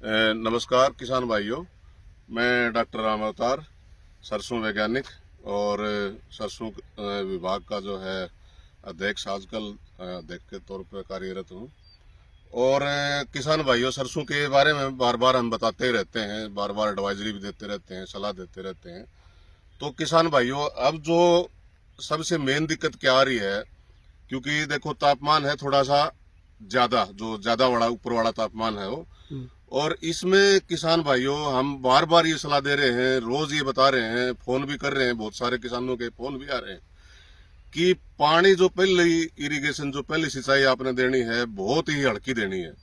नमस्कार किसान भाइयों, मैं डॉक्टर राम अवतार, सरसों वैज्ञानिक और सरसों विभाग का जो है अध्यक्ष आजकल अध्यक्ष के तौर पर कार्यरत हूँ। और किसान भाइयों, सरसों के बारे में बार बार हम बताते रहते हैं, बार बार एडवाइजरी भी देते रहते हैं, सलाह देते रहते हैं। तो किसान भाइयों, अब जो सबसे मेन दिक्कत क्या आ रही है, क्योंकि देखो तापमान है थोड़ा सा ज्यादा, जो ज्यादा बड़ा ऊपर वाला तापमान है वो, और इसमें किसान भाइयों हम बार बार ये सलाह दे रहे हैं, रोज ये बता रहे हैं, फोन भी कर रहे हैं, बहुत सारे किसानों के फोन भी आ रहे हैं कि पानी जो पहली इरिगेशन, जो पहली सिंचाई आपने देनी है, बहुत ही हल्की देनी है।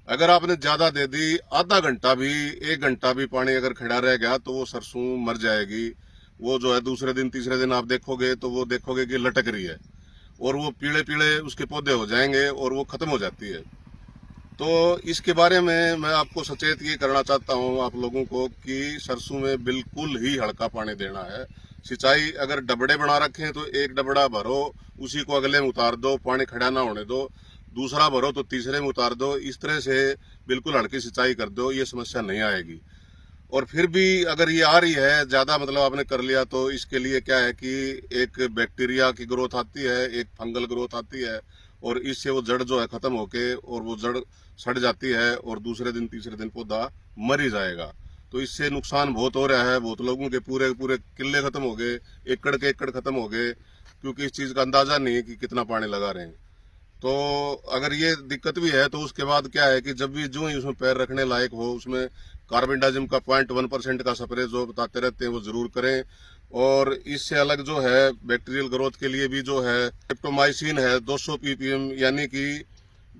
अगर आपने ज्यादा दे दी, आधा घंटा भी 1 घंटा भी पानी अगर खड़ा रह गया तो वो सरसों मर जाएगी। वो जो है दूसरे दिन तीसरे दिन आप देखोगे तो वो देखोगे कि लटक रही है और वो पीले पीले उसके पौधे हो जाएंगे और वो खत्म हो जाती है। तो इसके बारे में मैं आपको सचेत ये करना चाहता हूँ आप लोगों को कि सरसों में बिल्कुल ही हल्का पानी देना है। सिंचाई अगर डबड़े बना रखे हैं तो एक डबड़ा भरो, उसी को अगले में उतार दो, पानी खड़ा ना होने दो, दूसरा भरो तो तीसरे में उतार दो। इस तरह से बिल्कुल हल्की सिंचाई कर दो, ये समस्या नहीं आएगी। और फिर भी अगर ये आ रही है ज्यादा, मतलब आपने कर लिया, तो इसके लिए क्या है कि एक बैक्टीरिया की ग्रोथ आती है, एक फंगल ग्रोथ आती है, और इससे वो जड़ जो है खत्म होके और वो जड़ सड़ जाती है और दूसरे दिन तीसरे दिन पौधा मर ही जाएगा। तो इससे नुकसान बहुत हो रहा है, बहुत लोगों के पूरे पूरे किले खत्म हो गए, एकड़ के एकड़ खत्म हो गए, क्योंकि इस चीज का अंदाजा नहीं है कि कितना पानी लगा रहे हैं। तो अगर ये दिक्कत भी है तो उसके बाद क्या है कि जब भी जो ही उसमें पैर रखने लायक हो, उसमें कार्बेंडाजिम का 0.1% का स्प्रे जो बताते रहते हैं वो जरूर करें। और इससे अलग जो है बैक्टीरियल ग्रोथ के लिए भी जो है स्ट्रेप्टोमाइसिन है 200 ppm, यानी कि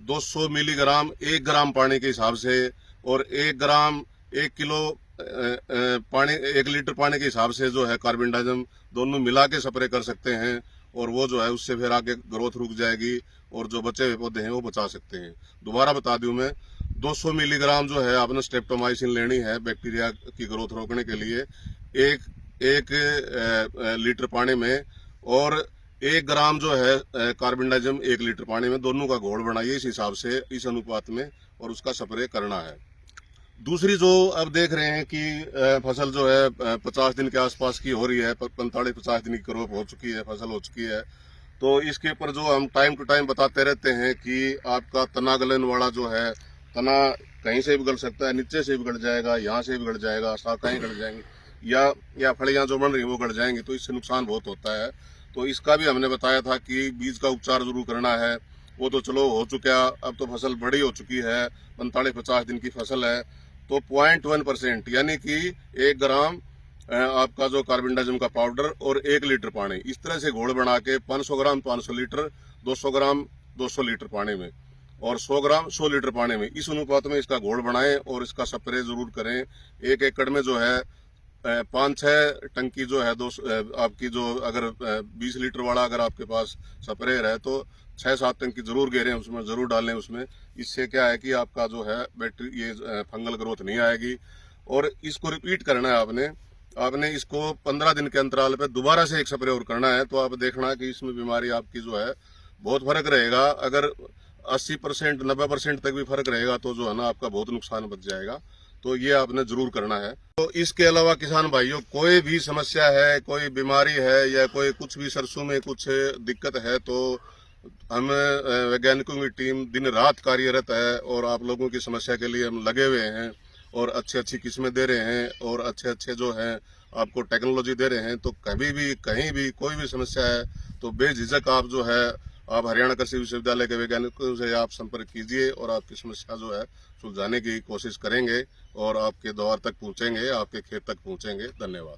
200 मिलीग्राम 1 ग्राम पानी के हिसाब से, और 1 ग्राम 1 किलो पानी 1 लीटर पानी के हिसाब से जो है कार्बेंडाजिम दोनों मिला के स्प्रे कर सकते हैं। और वो जो है उससे फिर आगे ग्रोथ रुक जाएगी और जो बचे हुए पौधे हैं वो बचा सकते हैं। दोबारा बता दूं मैं, 200 मिलीग्राम जो है आपने स्ट्रेप्टोमाइसिन लेनी है बैक्टीरिया की ग्रोथ रोकने के लिए एक लीटर पानी में, और 1 ग्राम जो है कार्बेंडाजिम 1 लीटर पानी में, दोनों का घोल बनाइए इस हिसाब से, इस अनुपात में, और उसका स्प्रे करना है। दूसरी जो अब देख रहे हैं कि फसल जो है 50 दिन के आसपास की हो रही है, 45-50 दिन की क्रॉप हो चुकी है, फसल हो चुकी है, तो इसके ऊपर जो हम टाइम टू टाइम बताते रहते हैं कि आपका तना गलन वाला जो है, तना कहीं से भी गल सकता है, नीचे से भी गल जाएगा, यहाँ से भी गल जाएगा, शाखाएं गल जाएंगी या फलियां जो बन रही वो गल जाएंगी, तो इससे नुकसान बहुत होता है। तो इसका भी हमने बताया था कि बीज का उपचार जरूर करना है। वो तो चलो हो चुका, अब तो फसल बड़ी हो चुकी है, 45-50 दिन की फसल है, तो 0.1% यानी कि 1 ग्राम आपका जो कार्बेंडाजिम का पाउडर और 1 लीटर पानी, इस तरह से घोल बना के 500 ग्राम 500 लीटर, 200 ग्राम 200 लीटर पानी में, और 100 ग्राम 100 लीटर पानी में, इस अनुपात में इसका घोल बनाएं और इसका स्प्रे जरूर करें। 1 एकड़ में जो है 5-6 टंकी जो है, आपकी जो अगर 20 लीटर वाला अगर आपके पास स्प्रेयर है तो 6-7 टंकी जरूर घेरें, उसमें जरूर डालें उसमें। इससे क्या है कि आपका जो है बैक्टीरिया, ये फंगल ग्रोथ नहीं आएगी। और इसको रिपीट करना है आपने इसको 15 दिन के अंतराल पे दोबारा से एक स्प्रे और करना है, तो आप देखना कि इसमें बीमारी आपकी जो है बहुत फर्क रहेगा। अगर 80% 90% तक भी फर्क रहेगा तो जो है ना आपका बहुत नुकसान बच जाएगा। तो ये आपने जरूर करना है। तो इसके अलावा किसान भाइयों, कोई भी समस्या है, कोई बीमारी है या कोई कुछ भी सरसों में कुछ दिक्कत है, तो हम वैज्ञानिकों की टीम दिन रात कार्यरत है और आप लोगों की समस्या के लिए हम लगे हुए हैं और अच्छी किस्में दे रहे हैं और अच्छे जो हैं आपको टेक्नोलॉजी दे रहे हैं। तो कभी भी कहीं भी कोई भी समस्या है तो बेझिझक आप जो है आप हरियाणा कृषि विश्वविद्यालय के वैज्ञानिकों से आप संपर्क कीजिए और आपकी समस्या जो है सुलझाने की कोशिश करेंगे और आपके द्वार तक पहुंचेंगे, आपके खेत तक पहुंचेंगे। धन्यवाद।